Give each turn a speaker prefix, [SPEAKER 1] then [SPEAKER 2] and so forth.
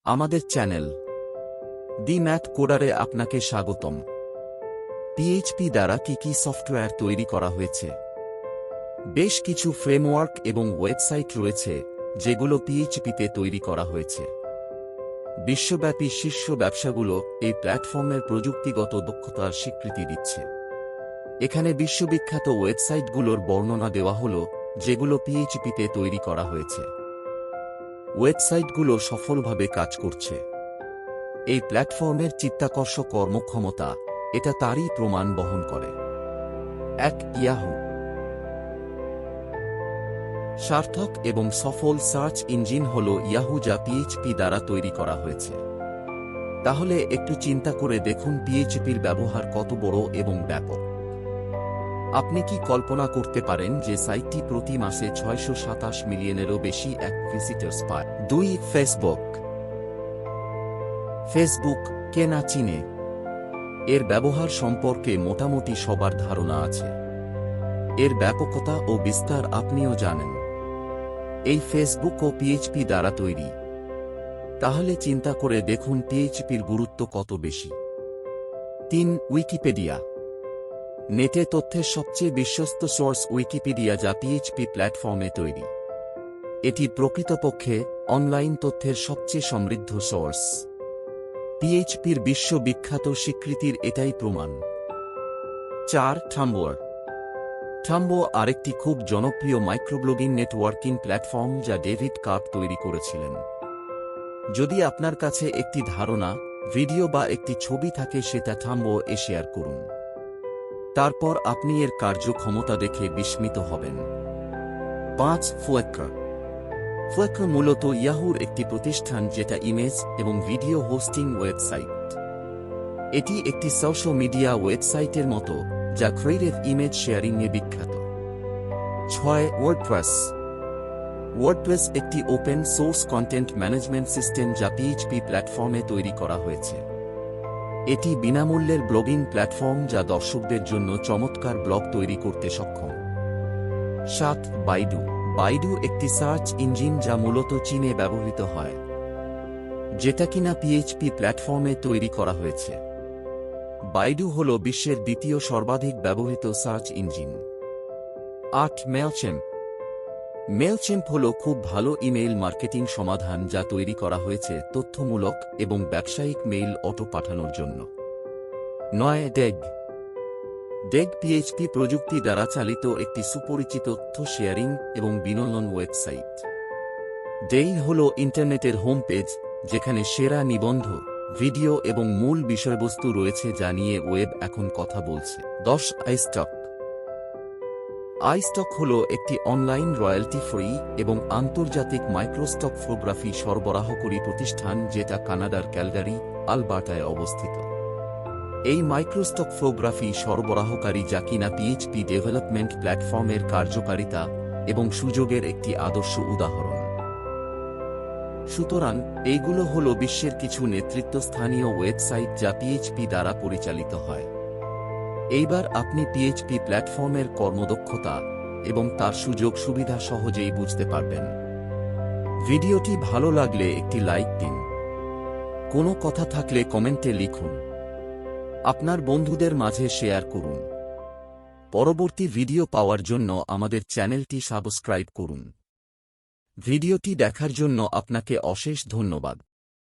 [SPEAKER 1] আমাদের channel the math কোডারে আপনাকে স্বাগতম। পিএইচপি দ্বারা কি সফটওয়্যার তৈরি করা হয়েছে? বেশ কিছু ফ্রেমওয়ার্ক এবং ওয়েবসাইট রয়েছে যেগুলো পিএইচপিতে তৈরি করা হয়েছে। বিশ্বব্যাপী শীর্ষ ব্যবসাগুলো এই প্ল্যাটফর্মের প্রযুক্তিগত দক্ষতার স্বীকৃতি দিচ্ছে। এখানে বিশ্ববিখ্যাত ওয়েবসাইটগুলোর বর্ণনা দেওয়া হল যেগুলো পিএইচপিতে তৈরি করা হয়েছে। ওয়েবসাইটগুলো সফলভাবে কাজ করছে। এই প্ল্যাটফর্মের চিত্তাকর্ষক কর্মক্ষমতা এটা তারই প্রমাণ বহন করে। এক ইয়াহু সার্থক এবং সফল সার্চ ইঞ্জিন হল ইয়াহু, যা পিএইচপি দ্বারা তৈরি করা হয়েছে। তাহলে একটু চিন্তা করে দেখুন পিএইচপির ব্যবহার কত বড় এবং ব্যাপক। আপনি কি কল্পনা করতে পারেন যে সাইটটি প্রতি মাসে 627 মিলিয়নেরও বেশি ভিজিটর্স পায়? 2 ফেসবুক কে না চিনে? এর ব্যবহার সম্পর্কে মোটামুটি সবার ধারণা আছে। এর ব্যাপকতা ও বিস্তার আপনিও জানেন। এই ফেসবুক ও পিএইচপি দ্বারা তৈরি। তাহলে চিন্তা করে দেখুন পিএইচপির গুরুত্ব কত বেশি। 3 উইকিপিডিয়া নেটে তথ্যের সবচেয়ে বিশ্বস্ত সোর্স উইকিপিডিয়া, যা পিএইচপি প্ল্যাটফর্মে তৈরি। এটি প্রকৃতপক্ষে অনলাইন তথ্যের সবচেয়ে সমৃদ্ধ সোর্স। পিএইচপির বিশ্ববিখ্যাত স্বীকৃতির এটাই প্রমাণ। 4 ঠাম্বো আরেকটি খুব জনপ্রিয় মাইক্রোব্লগিং নেটওয়ার্কিং প্ল্যাটফর্ম, যা ডেভিড কার্প তৈরি করেছিলেন। যদি আপনার কাছে একটি ধারণা, ভিডিও বা একটি ছবি থাকে, সেটা ঠাম্বো এ শেয়ার করুন। তারপর আপনি এর কার্যক্ষমতা দেখে বিস্মিত হবেন। 5 ফুয়েক্র মূলত ইয়াহুর একটি প্রতিষ্ঠান, যেটা ইমেজ এবং ভিডিও হোস্টিং ওয়েবসাইট। এটি একটি সোশ্যাল মিডিয়া ওয়েবসাইটের মতো, যা ক্রিয়েটিভ ইমেজ শেয়ারিংয়ে বিখ্যাত। 6 ওয়ার্ডপ্রেস একটি open source content management system, যা পিএইচপি প্ল্যাটফর্মে তৈরি করা হয়েছে। এটি বিনামূল্যের ব্লগিং প্ল্যাটফর্ম, যা দর্শকদের জন্য চমৎকার ব্লগ তৈরি করতে সক্ষম। 7 বাইডু একটি সার্চ ইঞ্জিন, যা মূলত চীনে ব্যবহৃত হয়, যেটা কিনা পিএইচপি প্ল্যাটফর্মে তৈরি করা হয়েছে। বাইডু হল বিশ্বের দ্বিতীয় সর্বাধিক ব্যবহৃত সার্চ ইঞ্জিন। 8 মেলচেম্প হল খুব ভালো ইমেইল মার্কেটিং সমাধান, যা তৈরি করা হয়েছে তথ্যমূলক এবং ব্যবসায়িক মেইল অটো পাঠানোর জন্য। 9 ডেগ পিএইচপি প্রযুক্তি দ্বারা চালিত একটি সুপরিচিত তথ্য শেয়ারিং এবং বিনোদন ওয়েবসাইট। ডেইল হল ইন্টারনেটের হোম পেজ, যেখানে সেরা নিবন্ধ, ভিডিও এবং মূল বিষয়বস্তু রয়েছে, যা নিয়ে ওয়েব এখন কথা বলছে। 10 আইস্টক হল একটি অনলাইন রয়্যালটি ফ্রি এবং আন্তর্জাতিক মাইক্রোস্টক ফটোগ্রাফি সরবরাহকারী প্রতিষ্ঠান, যেটা কানাডার ক্যালগারি, আলবার্টায় অবস্থিত। এই মাইক্রোস্টক ফটোগ্রাফি সরবরাহকারী, যা কিনা পিএইচপি ডেভেলপমেন্ট প্ল্যাটফর্মের কার্যকারিতা এবং সুযোগের একটি আদর্শ উদাহরণ। সুতরাং এইগুলো হল বিশ্বের কিছু নেতৃত্বস্থানীয় ওয়েবসাইট, যা পিএইচপি দ্বারা পরিচালিত হয়। এইবার আপনি পিএইচপি প্ল্যাটফর্মের কর্মদক্ষতা এবং তার সুযোগ সুবিধা সহজেই বুঝতে পারবেন। ভিডিওটি ভালো লাগলে একটি লাইক দিন। কোনো কথা থাকলে কমেন্টে লিখুন। আপনার বন্ধুদের মাঝে শেয়ার করুন। পরবর্তী ভিডিও পাওয়ার জন্য আমাদের চ্যানেলটি সাবস্ক্রাইব করুন। ভিডিওটি দেখার জন্য আপনাকে অশেষ ধন্যবাদ।